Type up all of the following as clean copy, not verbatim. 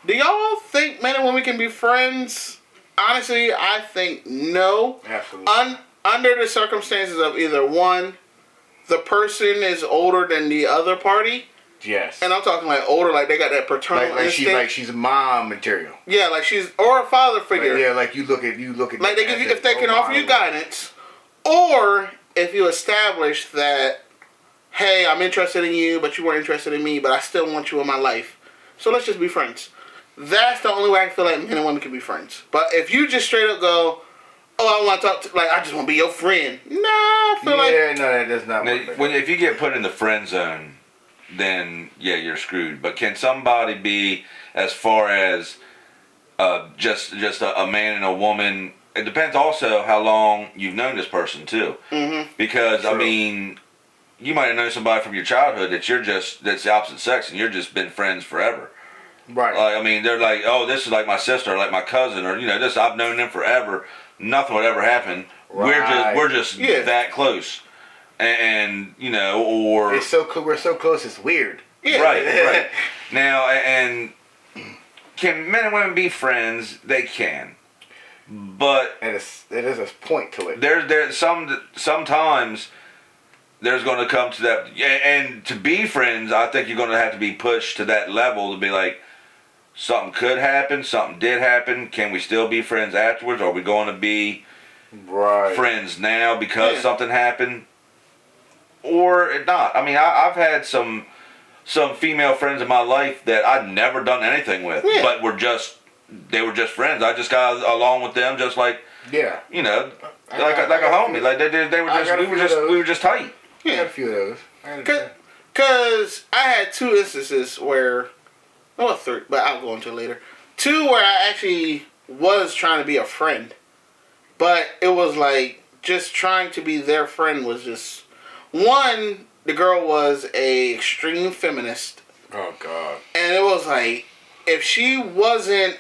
Do y'all think men and women can be friends? Honestly, I think no. Absolutely. Under the circumstances of either one, the person is older than the other party. Yes. And I'm talking like older, like they got that paternal instinct. She's a mom material. Yeah, like she's or a father figure. Like, yeah, like you look at like they give you if they can offer you guidance, or if you establish that, hey, I'm interested in you, but you weren't interested in me, but I still want you in my life. So let's just be friends. That's the only way I feel like men and women can be friends. But if you just straight up go, oh, I want to talk to, like, I just want to be your friend. Nah, I feel like... Yeah, no, that does not work. If you get put in the friend zone, then, yeah, you're screwed. But can somebody be, as far as just a man and a woman... It depends also how long you've known this person, too. Mm-hmm. Because, True. I mean, you might have known somebody from your childhood that's the opposite sex, and you've just been friends forever. Right. Like, I mean, they're like, oh, this is like my sister, or like my cousin, or, this, I've known them forever. Nothing would ever happen. Right. We're just that close. And or... It's so cool. We're so close, it's weird. Yeah. Right. Now, and can men and women be friends? They can. But... And it is a point to it. There's sometimes there's going to come to that... And to be friends, I think you're going to have to be pushed to that level to be like, something could happen, something did happen. Can we still be friends afterwards? Are we going to be friends now because something happened? Or not? I mean, I've had some female friends in my life that I'd never done anything with, but they were just friends. I just got along with them, just like like a homie. Like we were just tight. I got a few of those. Cause I had 2 instances where, well, 3, but I'll go into it later. 2 where I actually was trying to be a friend, but it was like just trying to be their friend was just one. The girl was a extreme feminist. Oh God! And it was like if she wasn't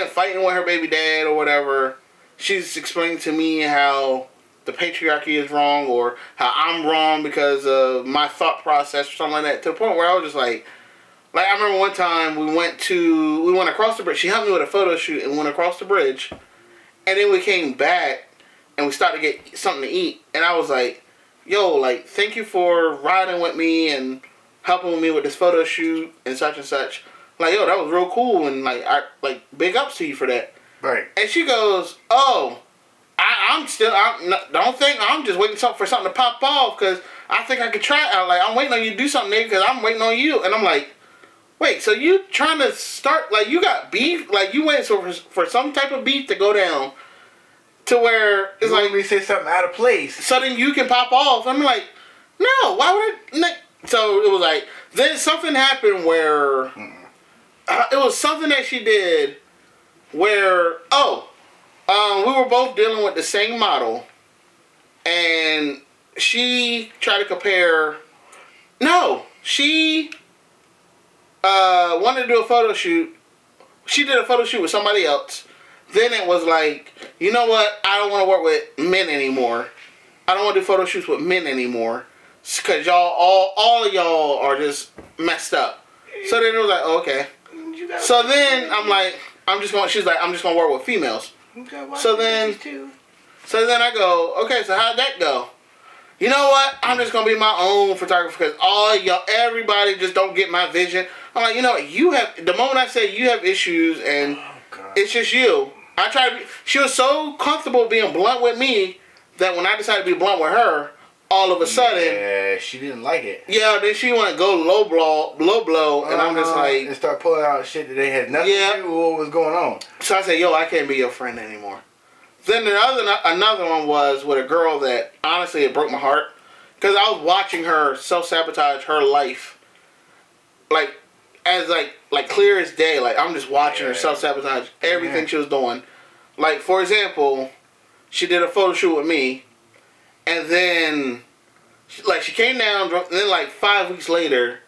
fighting with her baby dad or whatever, she's explaining to me how the patriarchy is wrong or how I'm wrong because of my thought process or something like that. To the point where I was just like I remember one time we went across the bridge. She helped me with a photo shoot and went across the bridge, and then we came back and we started to get something to eat. And I was like, "Yo, like, thank you for riding with me and helping with me with this photo shoot and such and such. Like, yo, that was real cool and big ups to you for that." Right. And she goes, "Oh, I'm don't think I'm just waiting for something to pop off because I think I could try out. Like, I'm waiting on you to do something, nigga, because I'm waiting on you." And I'm like, wait, so you trying to start, like, you got beef? Like, you waiting for some type of beef to go down to where it's like... me say something out of place. So then you can pop off. I'm like, no, why would I... So it was like, then something happened where... it was something that she did where, we were both dealing with the same model, and she tried to compare... No, she... wanted to do a photo shoot. She did a photo shoot with somebody else. Then it was like, you know what? I don't want to work with men anymore. I don't want to do photo shoots with men anymore. Because y'all, all of y'all are just messed up. So then it was like, okay. So then I'm like, she's like, I'm just going to work with females. So then I go, okay, so how'd that go? You know what? I'm just going to be my own photographer because everybody just don't get my vision. I'm like, you know what? The moment I say you have issues and it's just you. She was so comfortable being blunt with me that when I decided to be blunt with her, all of a sudden... Yeah, she didn't like it. Yeah, then she went to go low blow, and I'm just like... And start pulling out shit that they had nothing to do with what was going on. So I said, yo, I can't be your friend anymore. Then another one was with a girl that, honestly, it broke my heart. Because I was watching her self-sabotage her life. As clear as day. Like, I'm just watching her self-sabotage everything she was doing. Like, for example, she did a photo shoot with me. And then, she came down, and then 5 weeks later,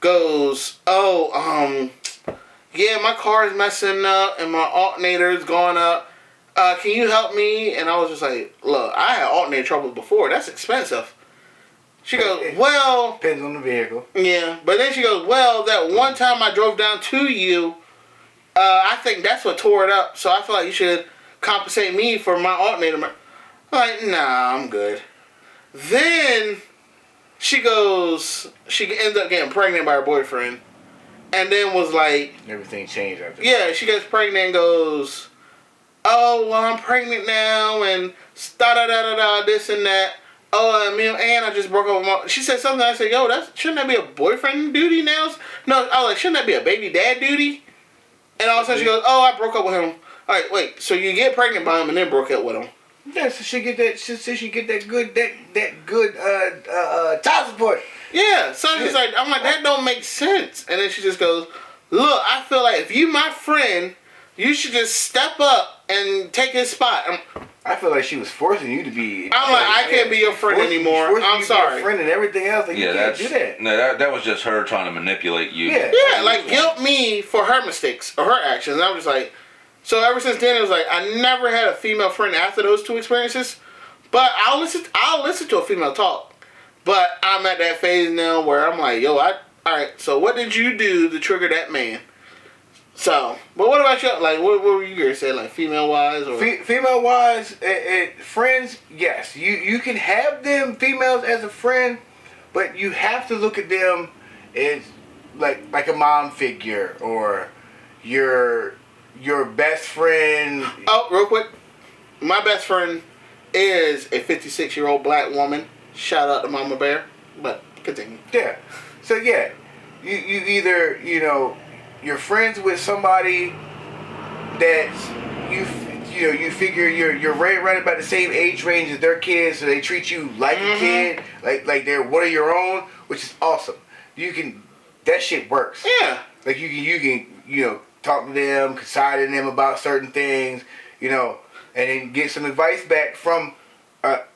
goes, yeah, my car is messing up, and my alternator is going up. Can you help me? And I was just like, look, I had alternator trouble before. That's expensive. She goes, well... Depends on the vehicle. Yeah, but then she goes, well, that one time I drove down to you, I think that's what tore it up, so I feel like you should compensate me for my alternator. I'm like, nah, I'm good. Then she ends up getting pregnant by her boyfriend, and then was like... Everything changed after that. Yeah, she gets pregnant and goes, oh, well, I'm pregnant now, and da-da-da-da-da, this and that. Oh, and I just broke up with my... She said something, I said, yo, shouldn't that be a boyfriend duty now? No, I was like, shouldn't that be a baby dad duty? And all of a sudden she goes, oh, I broke up with him. All right, wait, so you get pregnant by him and then broke up with him? Yeah, so she get that good child support. Yeah, so she's like, I'm like, that don't make sense. And then she just goes, look, I feel like if you my friend, you should just step up and take his spot. I feel like she was forcing you to be. I'm like, I can't be your friend anymore. I'm sorry. Friend and everything else. Like, you can't do that. No, that was just her trying to manipulate you. Yeah, like guilt me for her mistakes or her actions. And I was just like, so ever since then it was like I never had a female friend after those two experiences. But I'll listen to a female talk. But I'm at that phase now where I'm like, yo, all right. So what did you do to trigger that man? So, but what about you? Like, what were you gonna say? Like, female wise or female wise, friends? Yes, you can have them females as a friend, but you have to look at them as like a mom figure or your best friend. Oh, real quick, my best friend is a 56-year-old black woman. Shout out to Mama Bear. But continue. Yeah. So yeah, you either you're friends with somebody that you figure you're right about the same age range as their kids, so they treat you like a kid, like they're one of your own, which is awesome. That shit works. Yeah. Like you can talk to them, confide in them about certain things, and then get some advice back from like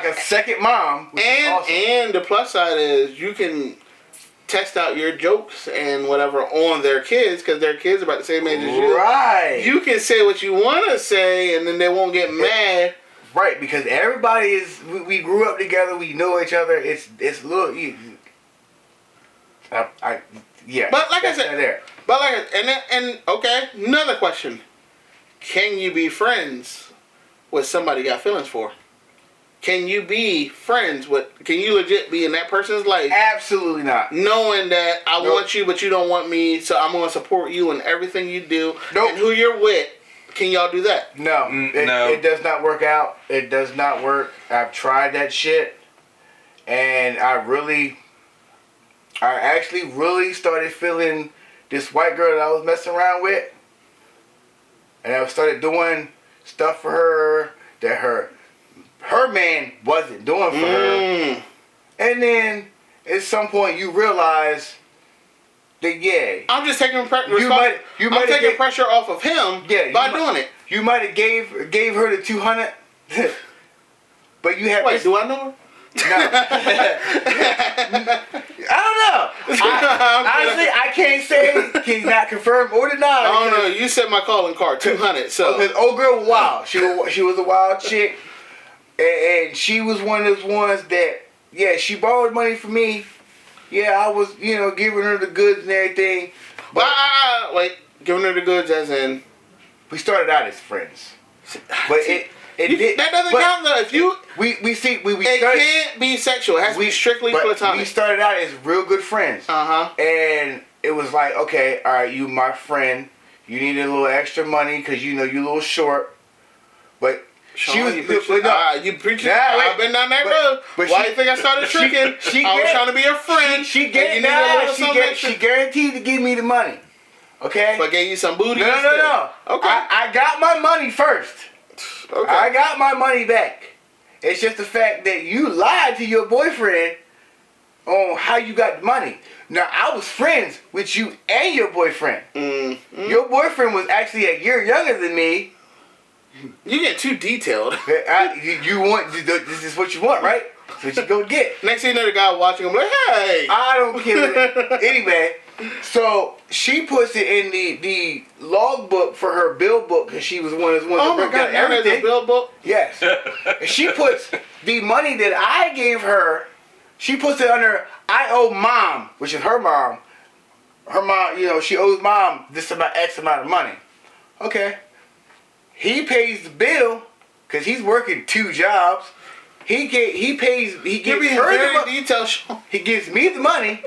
a second mom. Which is awesome. And the plus side is you can test out your jokes and whatever on their kids because their kids are about the same age as you. Right. You can say what you want to say and then they won't get mad. Right, because everybody we grew up together. We know each other. It's a little. Yeah. But like I said, okay. Another question: can you be friends with somebody you got feelings for? Can you be friends with? Can you legit be in that person's life? Absolutely not. Knowing that I want you, but you don't want me, so I'm gonna support you in everything you do. Nope. And who you're with. Can y'all do that? No. No. It does not work out. It does not work. I've tried that shit, and I actually really started feeling this white girl that I was messing around with, and I started doing stuff for her that her man wasn't doing for her. And then at some point you realize that I'm just taking pressure off of him by doing it. You might have gave her the 200, but you have. Wait, do I know her? No. I don't know. Honestly, I can't say, cannot confirm or deny. I don't know. You said my calling card 200. So because old girl was wild. She was a wild chick, and she was one of those ones that she borrowed money from me. Yeah, I was giving her the goods and everything. But wait, giving her the goods as in we started out as friends, but that doesn't count though. If you it can't be sexual. It has to be strictly platonic. We started out as real good friends. And it was like, okay, all right, you my friend. You needed a little extra money because you're a little short. But Sean, she was you preaching. I've been down that road. Why do you think I started tricking? I was trying to be a friend. She guaranteed to give me the money. Okay. But gave you some booty. No. Okay. I got my money first. Okay. I got my money back. It's just the fact that you lied to your boyfriend on how you got the money. Now, I was friends with you and your boyfriend. Your boyfriend was actually a year younger than me. You get too detailed. You want this is what you want, right? That's what you go get. Next thing you know, the guy watching him like, hey. I don't care. Anyway, so she puts it in the log book for her bill book because she was one of those ones that broke down everything. A bill book? Yes. She puts the money that I gave her She puts it under, I owe mom, which is her mom. Her mom, she owes mom this amount, X amount of money. Okay. He pays the bill because he's working 2 jobs. He gives me the money,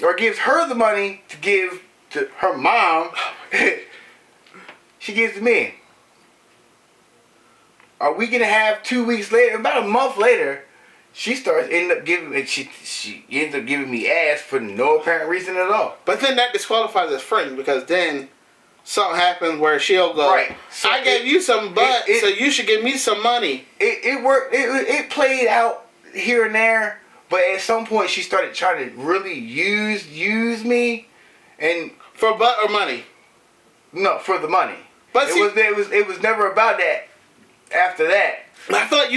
or gives her the money to give to her mom. She gives to me. Are we gonna have 2 weeks later? About a month later, she ends up giving me ass for no apparent reason at all. But then that disqualifies as friends, because then something happens where she'll go, right. So I gave you some butt, so you should give me some money. It worked. It played out here and there, but at some point she started trying to really use me, and for butt or money. No, for the money. But it was never about that. After that, I feel like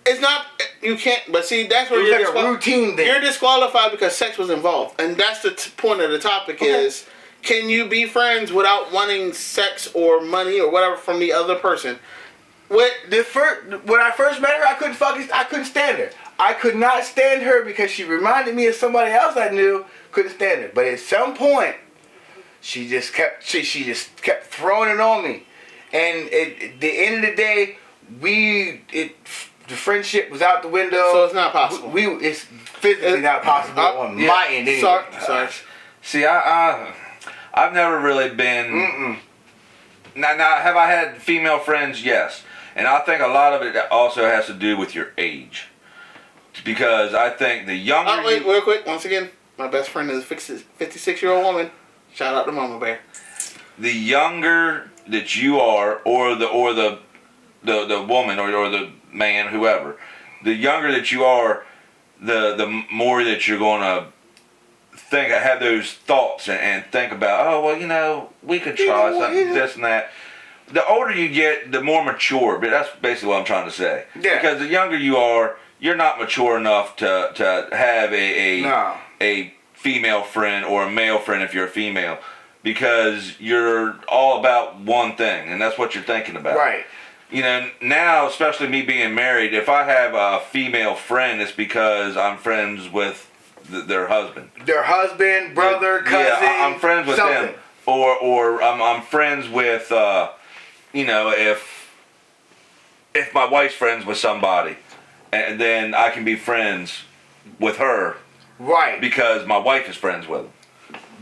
it's not, you can't. But see, that's where you're like a routine thing. You're disqualified because sex was involved, and that's the point of the topic. Okay. Is, can you be friends without wanting sex or money or whatever from the other person? When I first met her, I couldn't stand her. I could not stand her because she reminded me of somebody else I knew. Couldn't stand her. But at some point, she just kept throwing it on me. And at the end of the day, the friendship was out the window. So it's not possible. It's physically not possible on my end anyway. Sorry. See, I've never really been. Now, have I had female friends? Yes, and I think a lot of it also has to do with your age, because I think the younger. Wait, real quick. Once again, my best friend is a 56-year-old woman. Shout out to Mama Bear. The younger that you are, or the woman, or the man, whoever, the younger that you are, the more that you're going to have those thoughts and think about, oh well, we could try something, this and that. The older you get, the more mature. But that's basically what I'm trying to say. Yeah. Because the younger you are, you're not mature enough to have a female friend or a male friend if you're a female. Because you're all about one thing, and that's what you're thinking about. Right. Now, especially me being married, if I have a female friend, it's because I'm friends with their husband. Their husband, brother, cousin. Yeah, I'm friends with them. Or I'm friends with, if my wife's friends with somebody, and then I can be friends with her. Right. Because my wife is friends with them.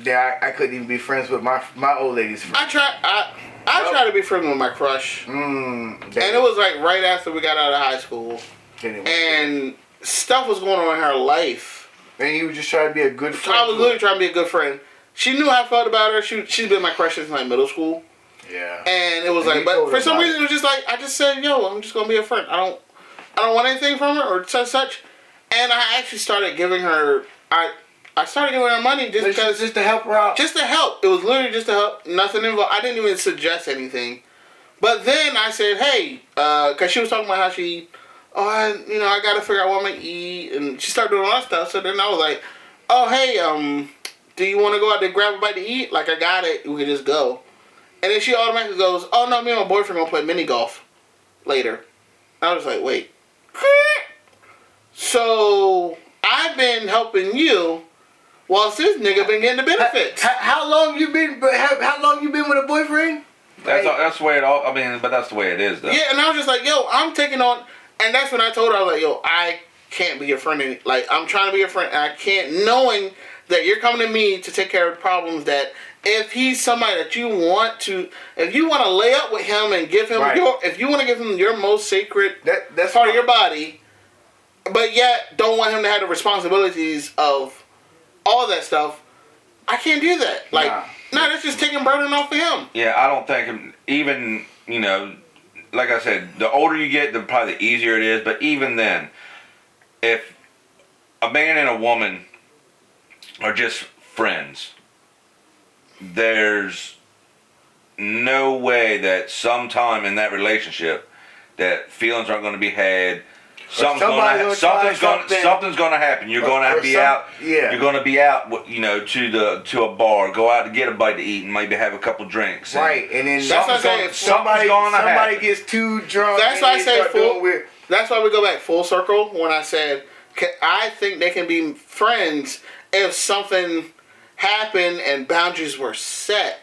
Yeah, I couldn't even be friends with my old lady's friend. I tried to be friends with my crush. And it was like right after we got out of high school. And stuff was going on in her life. And you were just trying to be a good friend? I was literally trying to be a good friend. She knew how I felt about her. She's been my crush since like middle school. Yeah. And it was like, but for some reason it was just like, I just said, yo, I'm just going to be a friend. I don't want anything from her or such. And I actually started giving her, I started giving her money just to help her out. Just to help. It was literally just to help. Nothing involved. I didn't even suggest anything. But then I said, hey, because she was talking about how she, I got to figure out what I'm going to eat. And she started doing all that stuff. So then I was like, oh, hey, do you want to go out there grab a bite to eat? Like, I got it. We can just go. And then she automatically goes, oh, no, me and my boyfriend going to play mini golf later. I was like, wait. So I've been helping you whilst this nigga been getting the benefits. How long you been with a boyfriend? That's the way it all. But that's the way it is, though. Yeah, and I was just like, yo, I'm taking on, and that's when I told her, I was like, yo, I can't be your friend. Like, I'm trying to be your friend, and I can't, knowing that you're coming to me to take care of problems that if he's somebody that you want to, if you want to lay up with him and give him if you want to give him your most sacred that's part of your body, but yet don't want him to have the responsibilities of all that stuff, I can't do that. Like, that's just taking burden off of him. Yeah, I don't think even, like I said, the older you get, the probably the easier it is. But even then, if a man and a woman are just friends, there's no way that sometime in that relationship that feelings aren't going to be had. Something's going to happen. You're going to be out. Yeah. You're going to be out. To a bar, go out to get a bite to eat, and maybe have a couple drinks. Right, and then somebody gets too drunk. That's why I say That's why we go back full circle when I said, I think they can be friends if something happened and boundaries were set.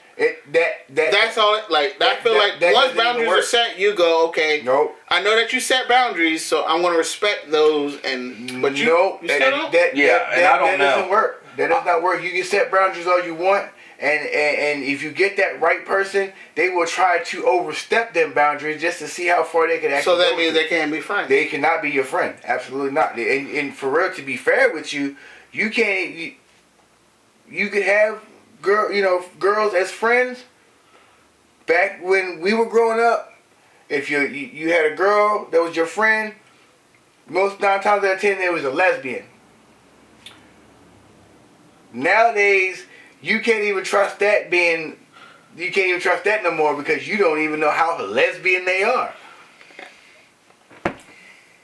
That's all. I feel like once boundaries are set, you go, okay. Nope. I know that you set boundaries, so I'm going to respect those. But you, nope. you still don't. I don't know. That doesn't work. That does not work. You can set boundaries all you want, and if you get that right person, they will try to overstep them boundaries just to see how far they can actually. So that means they can't be friends. They cannot be your friend. Absolutely not. And for real, to be fair with you, you can't. You could have girls as friends. Back when we were growing up, if you had a girl that was your friend, most 9 times out of 10 it was a lesbian. Nowadays, you can't even trust that no more because you don't even know how lesbian they are.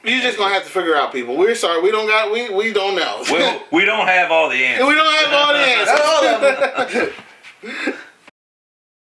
You're just gonna have to figure out, people. We're sorry, we don't know. We don't have all the answers. We don't have all the answers. Not all of them.